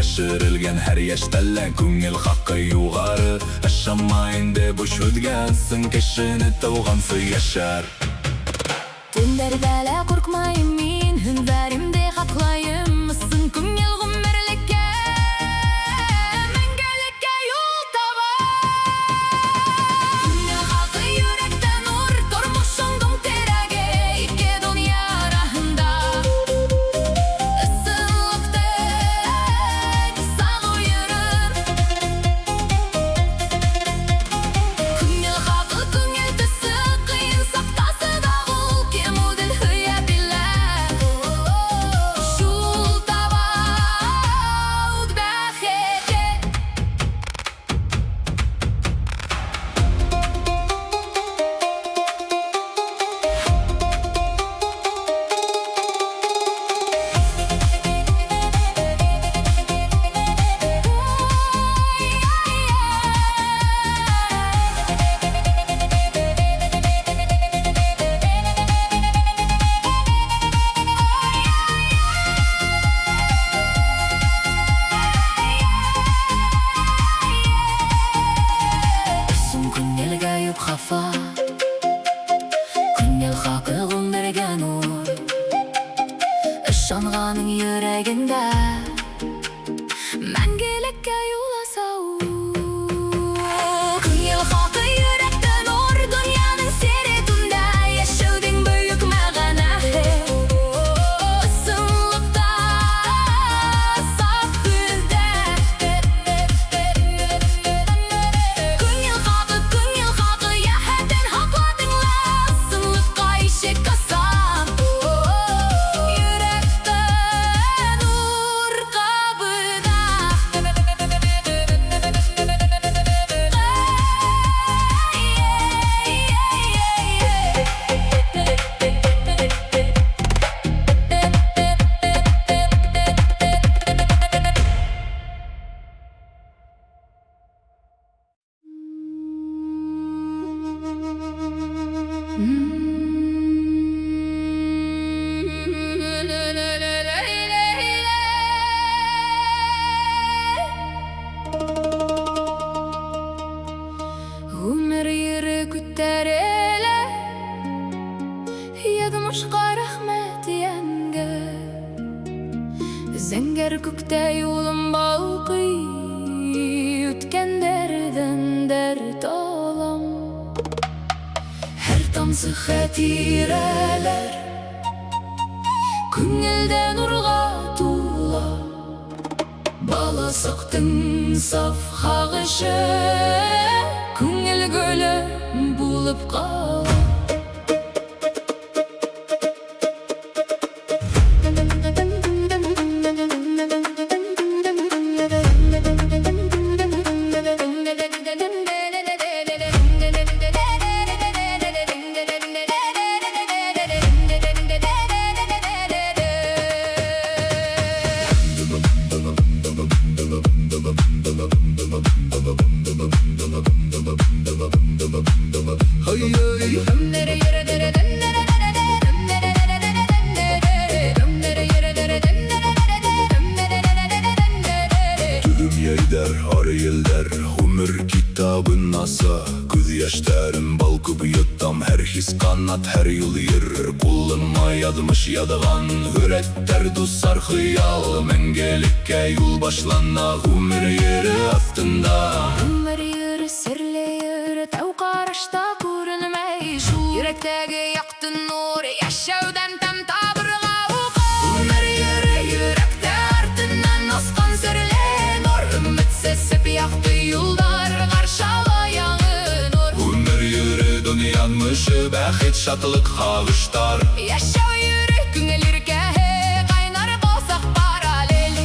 Яшірілген әр ештәлі көңіл хақы юғары Ашамайынды бұш өтгенсің кешіні тауғансы яшар Түндердәлі қорқмайым мен Хүнбәрімде қақлайым Мысың көңіл ғұмірлікке Мәңгілікке юл табар Көңіл хақы юректен ұр Тормышыңдың терәге Икке дүния арахында Күңіл хақы ғұмірген ұр Ішанғаның юрегінде Мәңгілікке юласа Күңіл хақы юректен ұр Дүнияның серетінде Ешудің бүйік мәғана Сыңлықта сап күлді Күңіл хақы яхәден хақладыңла Сыңлыққа ишек қасам Юректен ұр қабыда Зәңгәр күктә юлым балкый, үткәндәрдән дәрт алам. Һәр тамчы хәтирәләр күңелдә нурга тула. Баласактың саф хагышы күңел гөле булып кала. Arı yıllar ömür kitabın asa. Göz yaşlarım balkıp yutam. Her his kanat her yıl yürür. Kullanma yazmış yadığan Üretler dusar hıyal. Mengelikке yol başlana ömür yürü astında. Ömür yürü sirli yürü Tau qarashta ko'rinmay shu Yuraktagi yoqdi nur Yashaudan tam tabirga o'qi. Ömür yürü yurakda artinan osqan sirli nur Ümitsiz yoqdi yo'llar qarshila yangi nur. Ömür yürü dunyanmışı Baxit şatlık xavıştar. Yashau yürü ko'ngilga qaynar bolsaq paralel.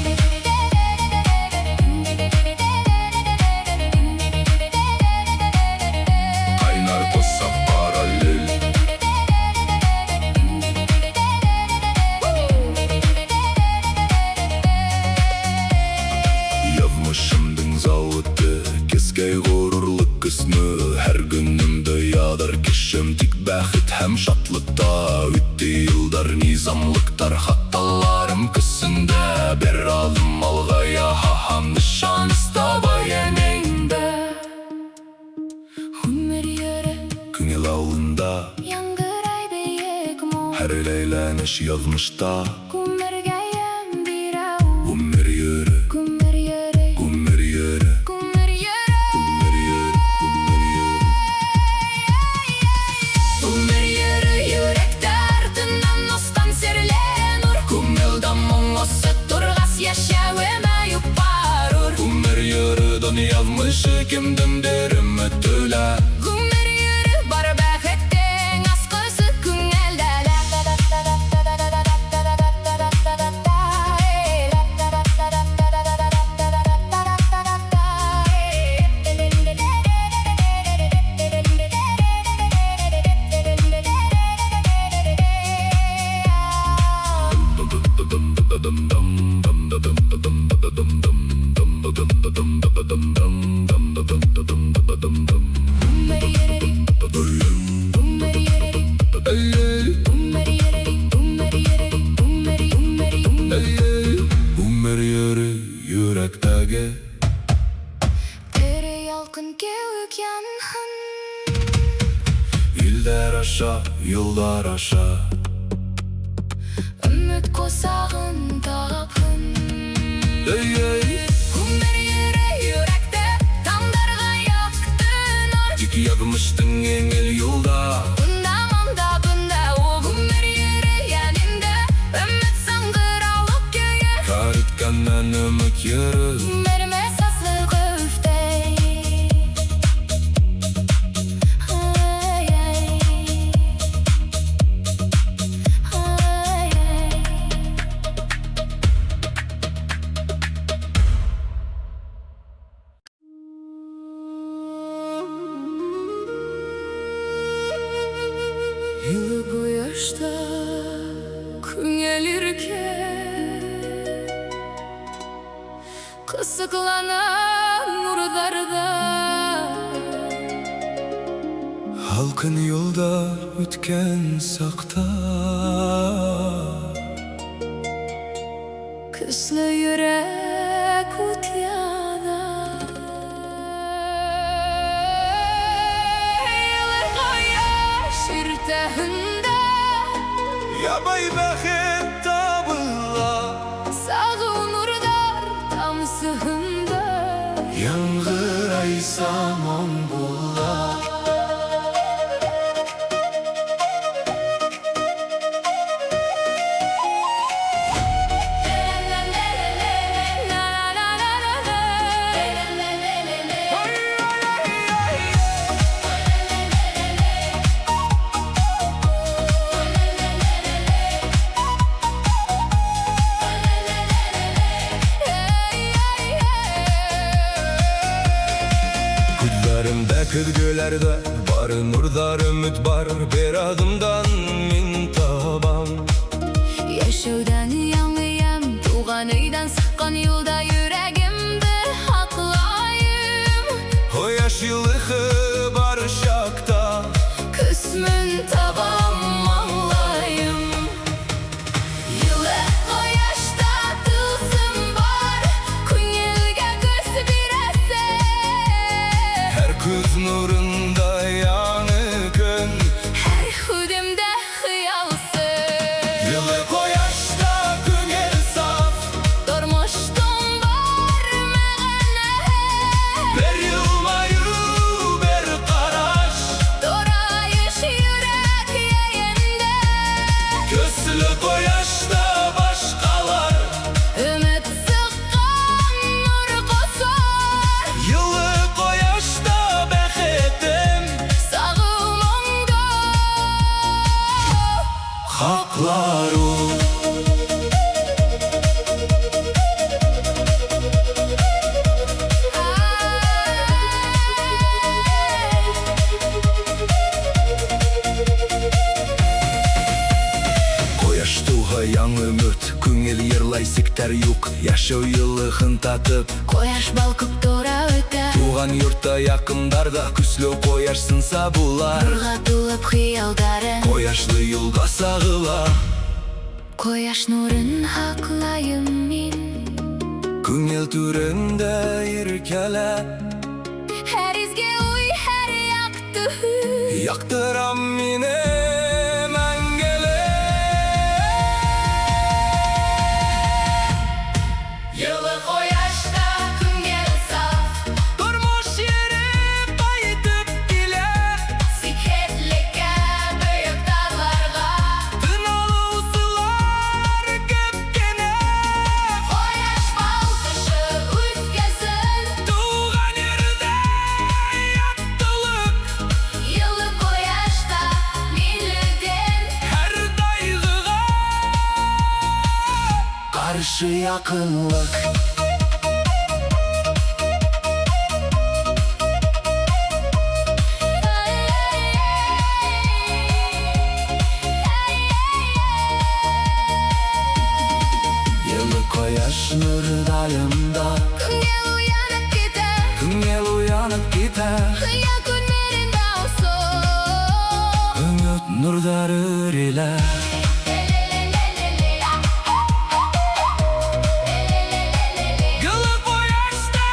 Qaynar bolsaq paralel. Yazmışımdın zavıtı Keskey gururluk kısmı Her günümde yağdır kişim Tik baxit hem şatlıkta Üttü yıllar nizamlıktar Hattalarım kısında Bir adım algaya haham Nişan istaba yeneyinde. Ömür yürü Күңел ауында Яңгырай бейек мұң. Her eyleniş yazmışta Күміргәйім бирау. Ömür yürü, Күмір йөрі, ömür yürü, күмір йөрі. ömür yürü, Ömür yürü yürekte артынан осқан серле нұр. Күңілді мұң осы тұрғас яшәуіме юк барур. ömür yürü, don yazmışı kimdimdir ümitüle. Күмір йөрі бар бәхеттің асқысы күңелдәлә. Күмір йөрі, күмір йөрі. Ömür yürü, ömür yürü, ömür yürü. Ömür yürü, yürektagi Tere yalqın kevik yanğın. İlder aşa, yıllar aşa Ümit kosağın tapın. Ömür yürü yürekte Tamdarga yaktı nur. Tik yazmıştın yengil yolda Bunda manda bunda o. Ömür yürü yanımda Ümit sangıralık köyü. Kar etkenden ümit yürü Mermez aslı köftey. Ay ay. Ay ay. Yılı bu yaşta Күңелirken Kısıklanan nurlarda Halkın yolda ötken sakta Kışlı yürek utyada Yılır koyaş irtehinde Ya bay baxit tabılla Sağım koyarsam on bulla. Gözlerimde külgülerde var nurdar ümit var, bir adımdan min taban. Yaşaudan yanlıyam, tuğan öyden sıkkan yolda yüreğimde haklayım. O yaş yılığı var şakta, Kısmın tabam anlayım. Yılı o yaşta tılsım var, Kunyelge göz birese. her kız nurunda yanıkın. Her hudimde hıyalsın. Yılı o yaşta küngel saf, Durmuştum var mağana. bir yılmayı bir karaş. Dorayış yürek yayında. Köslük o yaşta başkalar, Ümit sıkkan nur kosar. yıllık o yaşta behetim. Sağımında Hakları Koyaş tuğa yan ümit, küngel yırlay sikter yuk. Yaşau yılığın tatıp, Koyaş balkıp dora öte. tuğan yurtta yakındarda küslü koyaş sınsa bular. Nurga tulup hıyaldarın. Koyaşlı yılga sağıla, Koyaş nurun haklayım min. küngel türünde irkele. Her izge uy her yaktı. Yaktıram mine mengele. Yılı o yaşta küngel saf. Durmuş yeri kayıtıp bile, Siketlikке büyük dağlarga. tınalı usular köpkene. Koyaş balkışı ülkesin. Tuğan yerde yaktılık, Yılı o yaşta millidin. her daygıga karşı yakınlık. Yıllık koyaş nur dalımda, Küngel uyanıp gider. küngel uyanıp gider. Kıya günlerinde olsun. Ümit nurdarır ile. Yıllık koyaşta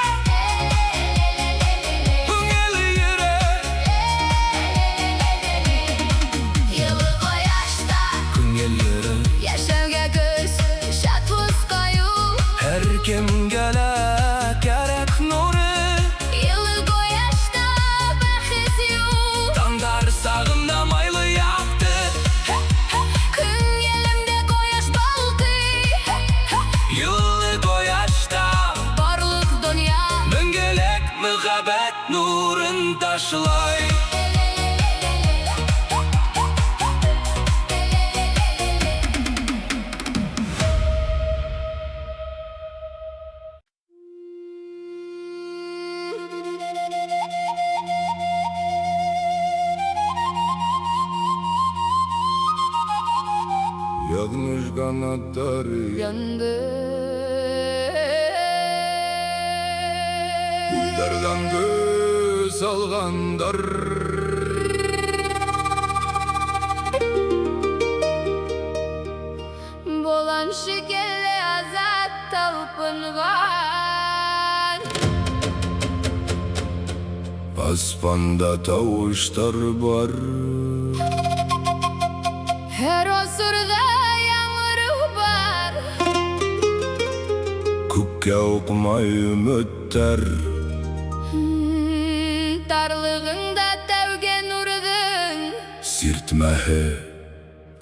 küngel yürek, Yılı o yaşta küngel yürek. yaşauga göz, şatpus kayu. Her kim gele gerek nuru, Yılı o yaşta bahis yok. dandar sağında maylı yaktı. Küngelimde koyaş balkı. Yıllık koyaşta Barlık dünya. mengelek muhabbet nurun taşlay. Yanmış kanatları, Yandı. uylardan göz alganlar. Bolan şekilli azat talpıngan. Aspanda tavuşlar var, Her osurda yağmur var. kukke okmay ümitler. Bilmehe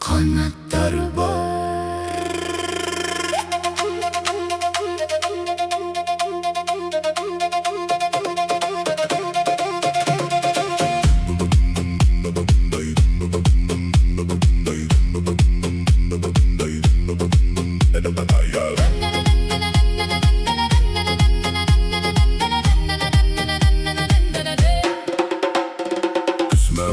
kanatları var.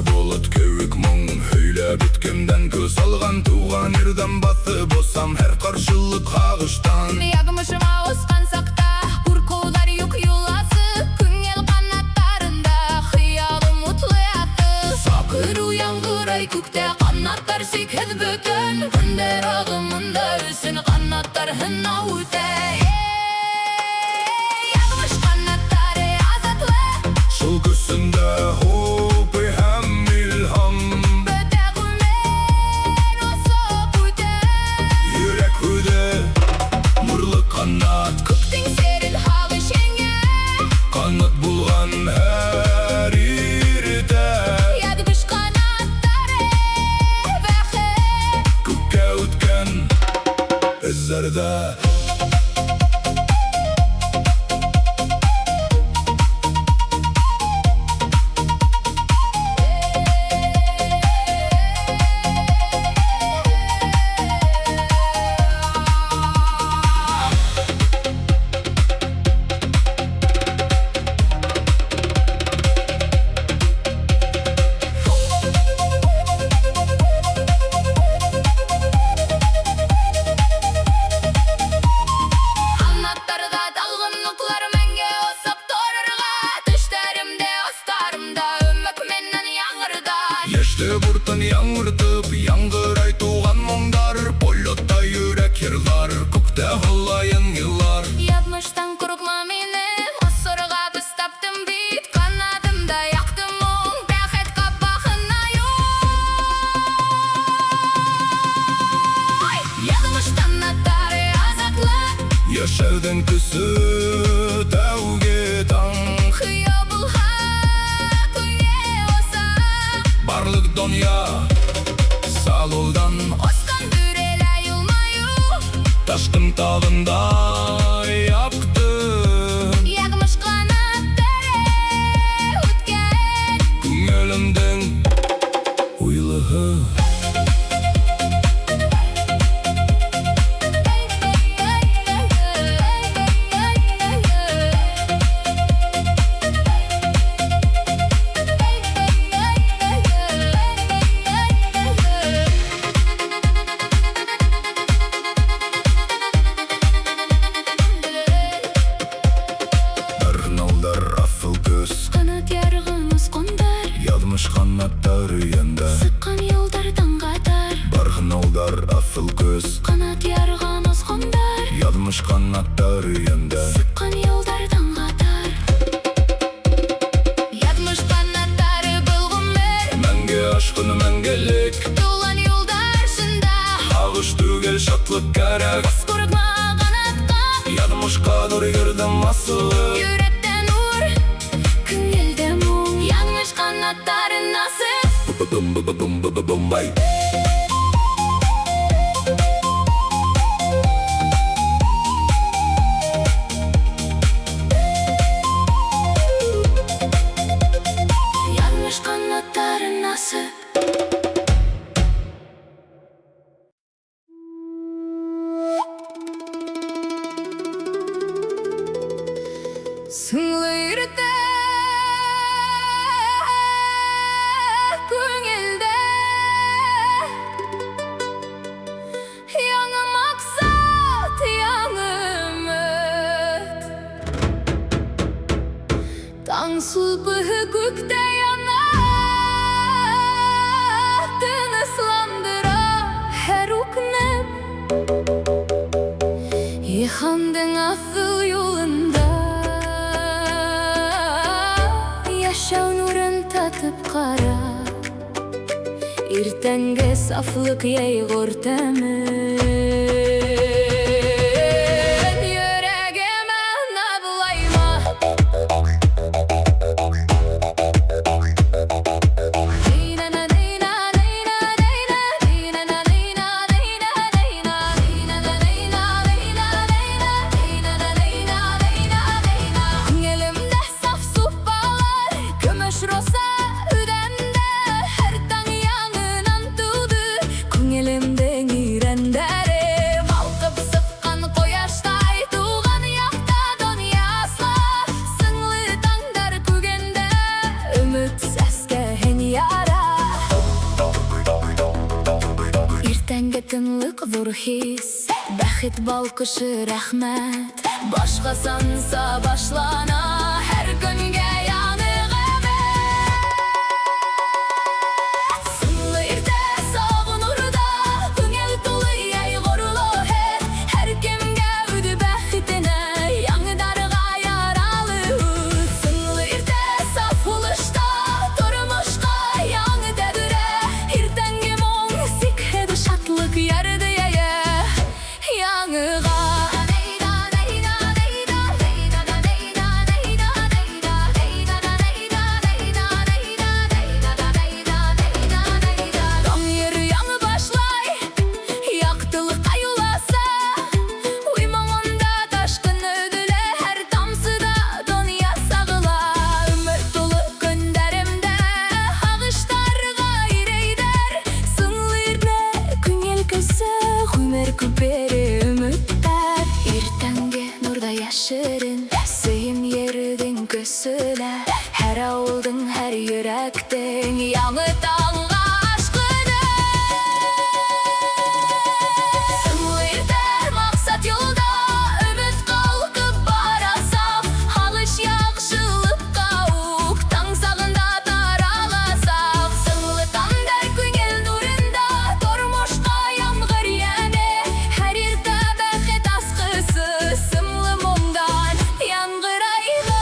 Болот кеуік мұң Хөйләп өткемден көз алған туған ерден басы босам Әр қаршылық қағыштан Ягмышыма осқан сақта Күркулар юк юласы Күңел қанаттарында Қиялым ұтлы аты Сақыр уяңғырай көкте Қанаттар секет бөтін Күндер ағымында өсін Қанаттар хына өте Ягмыш қанаттары азатлы Шыл күсінде Қанат болған әр ерді Ягмыш қанаттары бәқі Көкке өткен іздерді Ешті бұртын яңыртып, яңғырай туған мұңдар Полетта жүрек ерлар, көкте ғылайын елар Ядмыштан құрықма мені, осырға біз таптым бит Қанадымда яқтым мұң, бәхет қапақына Ядмыштан аттары азатлы Яшәудің күсі тәуге таң Қия бұлға күнге оса Барлық дония салудан Осқан дүрелі юлмаю Ташқын тағында япты Ягмыш қанаттары өткен Күңелімдің ойлығы Қанаттары енді Сыққан елдардан қатар Барғын олдар афыл көз Қанат ярған осқандар Ядмыш қанаттары енді Сыққан елдардан қатар Ядмыш қанаттары бұлғымыр Мәңге ашқыны мәңгелік Туған елдаршында Ағыш түгел шатлық кәрек Бас көргма қанатқа Ядмышқа нұр ердің асылы Жүректен ұр Күңелде мұң Ядмыш қанаттары насып Бум-бум-бум-бум-бум-бум-бай Ядмыш қанаттары насып Сыңлы ерді көңілді Яңы мақсат, яңы үміт Таң сұлбы көкте яна Тынысландыра әр өкініп Ихандың асыл yolunda Yaşау нұрын татып қара Ертеңге сафлық ейғыр тәмін Жүрегіме набылайма Дейна-на, дейна, дейна zor his, бәхет балкышы рәхмәт. Башка санса башлана, һәр көнгә Сыйым ердің көсілі, әр ауылдың, әр йөрәктің яңы таңға ашқыны. Сыңлы иртә мақсат юлда, үміт қалқып бара сап, алыш яқшылыққа уқ, таң сағында тараласақ. Сыңлы таңдар күңел нұрында, тормошқа яңғыр яне, әр иртә бәхет асқысы, сымлы мұңдан яңғырайды.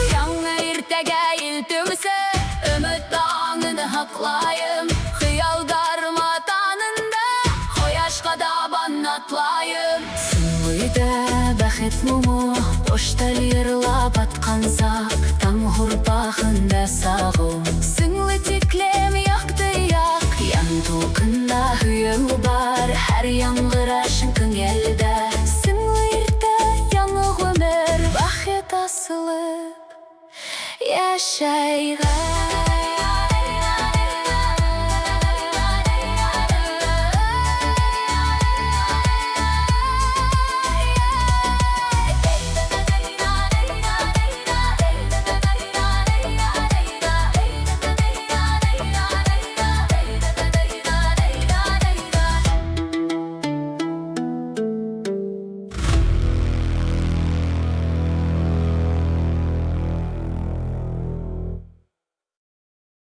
Яңа иртәгә илтүмсе, өмет таңын хаклайым, хыялдар матанында кояшка табан атлайым. Сыңлыйда бәхет мұңы, поштар йырлап атқан сақ, таң ұрпағында сағым. Сыңлы тиклем яқты яқ, ян толқында хүйеу бар, әр яңғырашын күңелді. Сыңлы иртә яңы ғөмір, бәхет асылып яшайға.